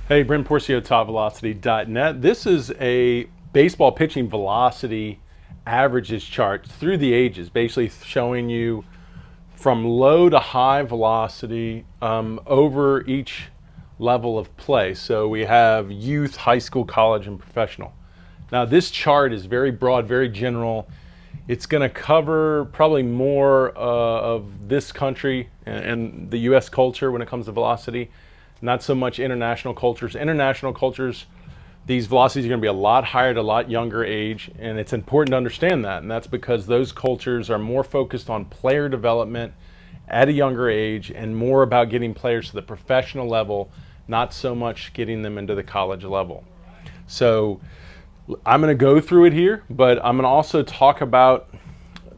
Hey, Brent Porcio, TopVelocity.net. This is a baseball pitching velocity averages chart through the ages, basically showing you from low to high velocity over each level of play. So we have youth, high school, college, and professional. Now this chart is very broad, very general. It's going to cover probably more of this country and the U.S. culture when it comes to velocity. Not so much international cultures. International cultures, these velocities are going to be a lot higher at a lot younger age, and it's important to understand that. And that's because those cultures are more focused on player development at a younger age and more about getting players to the professional level, not so much getting them into the college level. So I'm going to go through it here, but I'm going to also talk about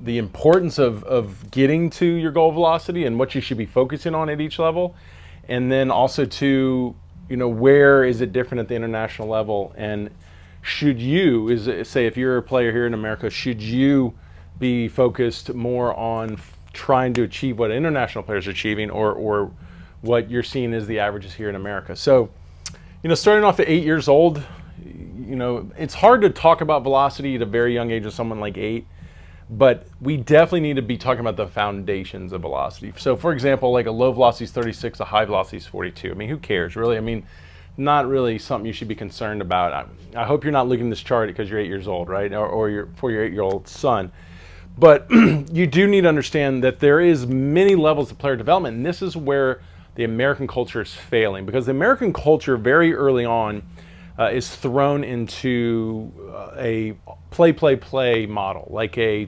the importance of getting to your goal velocity and what you should be focusing on at each level. And then also to, where is it different at the international level? And should you, say if you're a player here in America, should you be focused more on trying to achieve what international players are achieving or what you're seeing as the averages here in America? So, starting off at 8 years old, it's hard to talk about velocity at a very young age of someone like 8. But we definitely need to be talking about the foundations of velocity. So for example, like a low velocity is 36, a high velocity is 42. I mean, who cares, really? I mean, not really something you should be concerned about. I hope you're not looking at this chart because you're 8 years old, right? Or for your 8-year-old son. But you do need to understand that there is many levels of player development, and this is where the American culture is failing. Because the American culture very early on is thrown into a play model, like a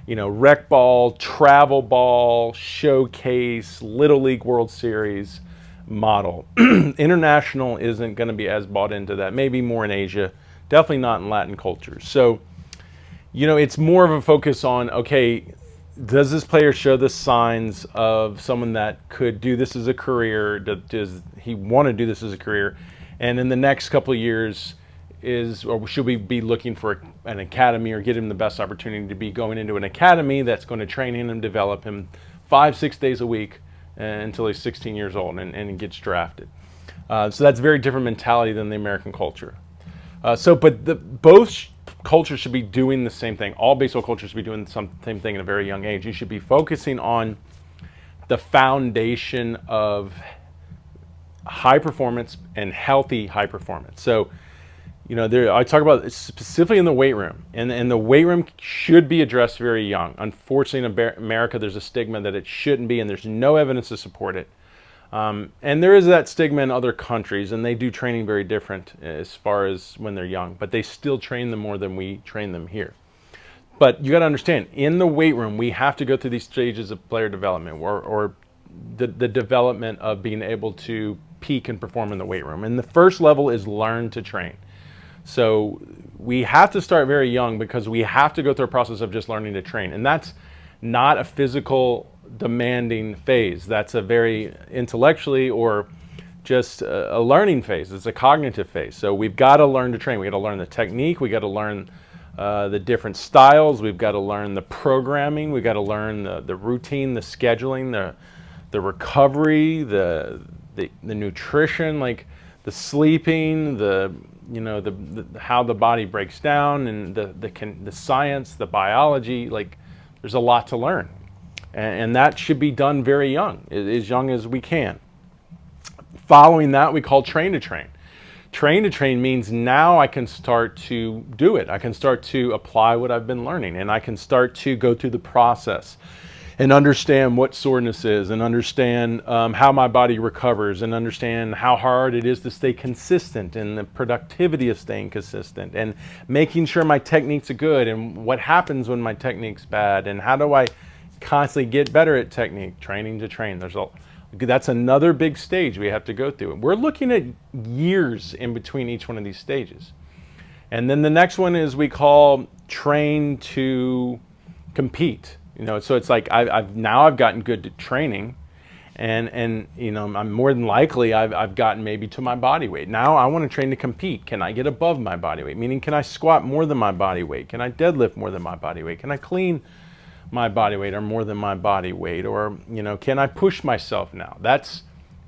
rec ball, travel ball, showcase, Little League World Series model. International isn't going to be as bought into that. Maybe more in Asia, definitely not in Latin cultures. So, it's more of a focus on, okay, does this player show the signs of someone that could do this as a career? Does he want to do this as a career? And in the next couple of years, or should we be looking for an academy or get him the best opportunity to be going into an academy that's going to train him and develop him 5-6 days a week until he's 16 years old and he gets drafted. So that's a very different mentality than the American culture. But both cultures should be doing the same thing. All baseball cultures should be doing the same thing at a very young age. You should be focusing on the foundation of high performance and healthy high performance. So, I talk about it specifically in the weight room, and the weight room should be addressed very young. Unfortunately, in America, there's a stigma that it shouldn't be, and there's no evidence to support it. And there is that stigma in other countries, and they do training very different as far as when they're young, but they still train them more than we train them here. But you got to understand, in the weight room, we have to go through these stages of player development, or the development of being able to peak and perform in the weight room. And the first level is learn to train. So we have to start very young because we have to go through a process of just learning to train. And that's not a physical demanding phase. That's a very intellectually or just a learning phase. It's a cognitive phase. So we've got to learn to train. We've got to learn the technique. We've got to learn the different styles. We've got to learn the programming. We've got to learn the routine, the scheduling, the recovery, the nutrition, like the sleeping, how the body breaks down, and the science, the biology. Like, there's a lot to learn, and that should be done very young, as young as we can. Following that, we call train to train. Train to train means now I can start to do it. I can start to apply what I've been learning, and I can start to go through the process and understand what soreness is, and understand how my body recovers, and understand how hard it is to stay consistent, and the productivity of staying consistent, and making sure my techniques are good, and what happens when my technique's bad, and how do I constantly get better at technique. Training to train. That's another big stage we have to go through. We're looking at years in between each one of these stages. And then the next one is we call train to compete. So it's like I've gotten good at training, and I'm more than likely I've gotten maybe to my body weight. Now I want to train to compete. Can I get above my body weight? Meaning, can I squat more than my body weight? Can I deadlift more than my body weight? Can I clean my body weight or more than my body weight? Or can I push myself now? That's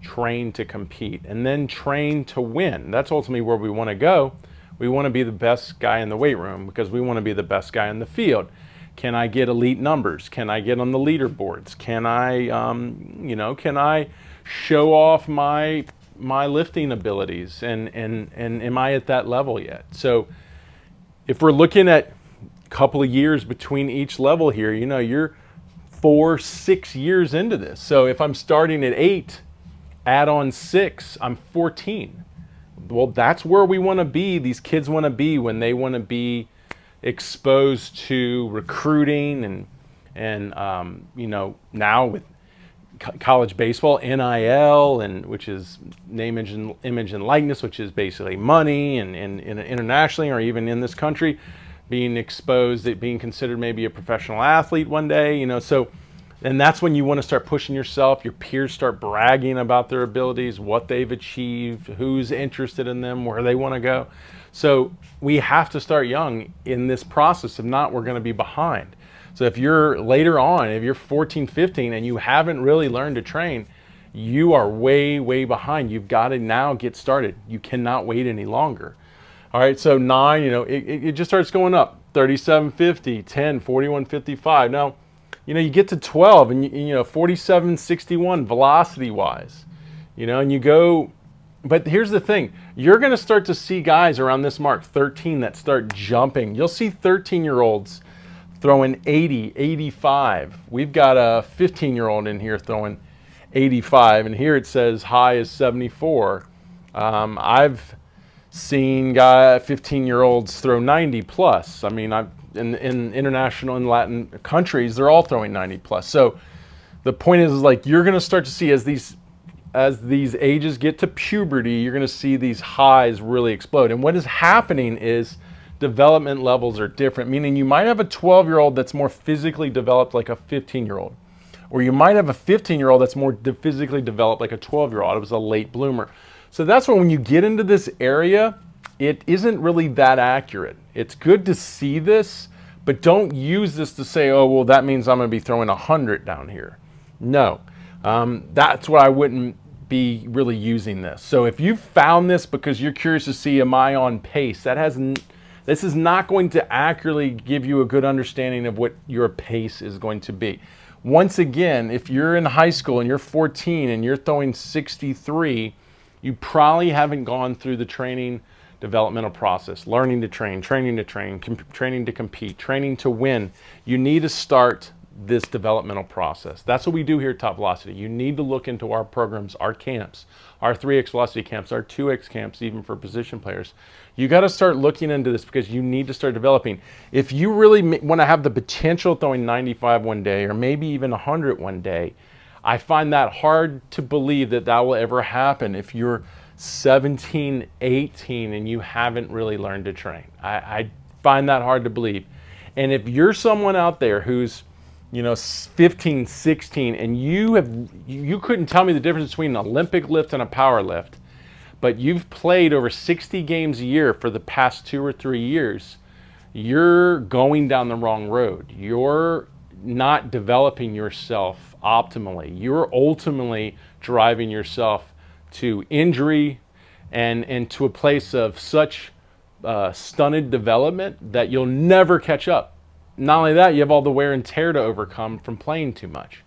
train to compete, and then train to win. That's ultimately where we want to go. We want to be the best guy in the weight room because we want to be the best guy in the field. Can I get elite numbers? Can I get on the leaderboards? Can I, can I show off my lifting abilities? And am I at that level yet? So if we're looking at a couple of years between each level here, you're 4-6 years into this. So if I'm starting at 8, add on 6, I'm 14. Well, that's where we want to be. These kids want to be when they want to be exposed to recruiting and now with college baseball, NIL, and which is name, image, and likeness, which is basically money, and internationally or even in this country, being exposed, being considered maybe a professional athlete one day, so. And that's when you want to start pushing yourself. Your peers start bragging about their abilities, what they've achieved, who's interested in them, where they want to go. So we have to start young in this process. If not, we're going to be behind. So if you're later on, if you're 14, 15, and you haven't really learned to train, you are way, way behind. You've got to now get started. You cannot wait any longer. All right, so 9, it just starts going up. 37.50, 10, 41.55. Now, you get to 12 and 47.61 velocity wise, and you go, but here's the thing, you're going to start to see guys around this mark 13 that start jumping. You'll see 13-year-olds throwing 80, 85. We've got a 15-year-old in here throwing 85, and here it says high is 74. I've seen 15-year-olds throw 90 plus. I mean, in international and Latin countries, they're all throwing 90 plus. So the point is like, you're going to start to see as these ages get to puberty, you're going to see these highs really explode. And what is happening is development levels are different, meaning you might have a 12-year-old that's more physically developed like a 15-year-old, or you might have a 15-year-old that's more physically developed like a 12-year-old. It was a late bloomer. So that's when you get into this area, it isn't really that accurate. It's good to see this, but don't use this to say, oh, well, that means I'm going to be throwing 100 down here. No, that's why I wouldn't be really using this. So if you found this because you're curious to see, am I on pace? This is not going to accurately give you a good understanding of what your pace is going to be. Once again, if you're in high school and you're 14 and you're throwing 63, you probably haven't gone through the training developmental process, learning to train, training to compete, training to win. You need to start this developmental process. That's what we do here at Top Velocity. You need to look into our programs, our camps, our 3X Velocity camps, our 2X camps, even for position players. You got to start looking into this because you need to start developing. If you really want to have the potential of throwing 95 one day or maybe even 100 one day, I find that hard to believe that will ever happen if you're 17, 18 and you haven't really learned to train. I find that hard to believe. And if you're someone out there who's 15, 16 and you couldn't tell me the difference between an Olympic lift and a power lift, but you've played over 60 games a year for the past 2 or 3 years, you're going down the wrong road. You're not developing yourself optimally. You're ultimately driving yourself to injury and to a place of such stunted development that you'll never catch up. Not only that, you have all the wear and tear to overcome from playing too much.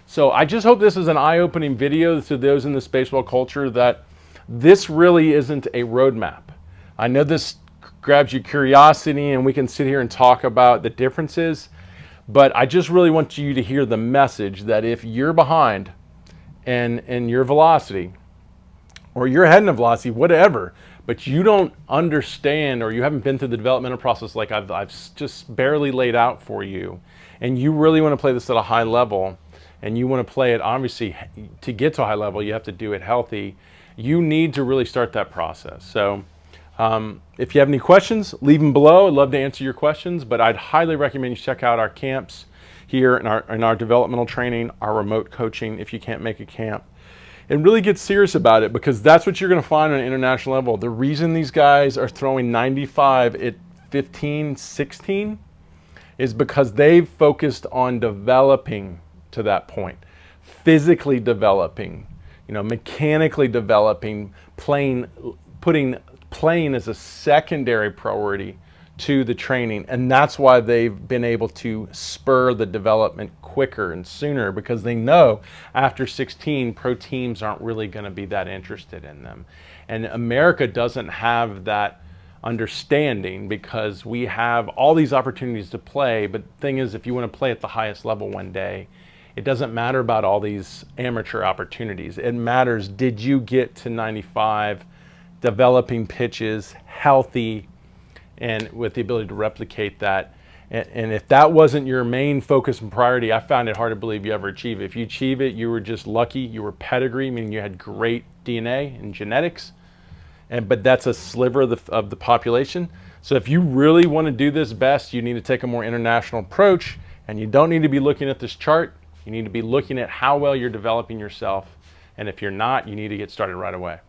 So I just hope this is an eye-opening video to those in this baseball culture that this really isn't a roadmap. I know this grabs your curiosity and we can sit here and talk about the differences, but I just really want you to hear the message that if you're behind in your velocity, or you're ahead in velocity, whatever, but you don't understand or you haven't been through the developmental process like I've just barely laid out for you, and you really want to play this at a high level, and you want to play it, obviously, to get to a high level, you have to do it healthy. You need to really start that process. So if you have any questions, leave them below. I'd love to answer your questions, but I'd highly recommend you check out our camps here in our developmental training, our remote coaching if you can't make a camp. And really get serious about it, because that's what you're going to find on an international level. The reason these guys are throwing 95 at 15, 16 is because they've focused on developing to that point, physically developing, mechanically developing, putting playing as a secondary priority to the training. And that's why they've been able to spur the development quicker and sooner, because they know after 16, pro teams aren't really going to be that interested in them. And America doesn't have that understanding, because we have all these opportunities to play. But the thing is, if you want to play at the highest level one day, it doesn't matter about all these amateur opportunities. It matters, did you get to 95 developing pitches, healthy, and with the ability to replicate that? And if that wasn't your main focus and priority, I found it hard to believe you ever achieve it. If you achieve it, you were just lucky. You were pedigree, meaning you had great DNA and genetics. But that's a sliver of the population. So if you really want to do this best, you need to take a more international approach, and you don't need to be looking at this chart. You need to be looking at how well you're developing yourself. And if you're not, you need to get started right away.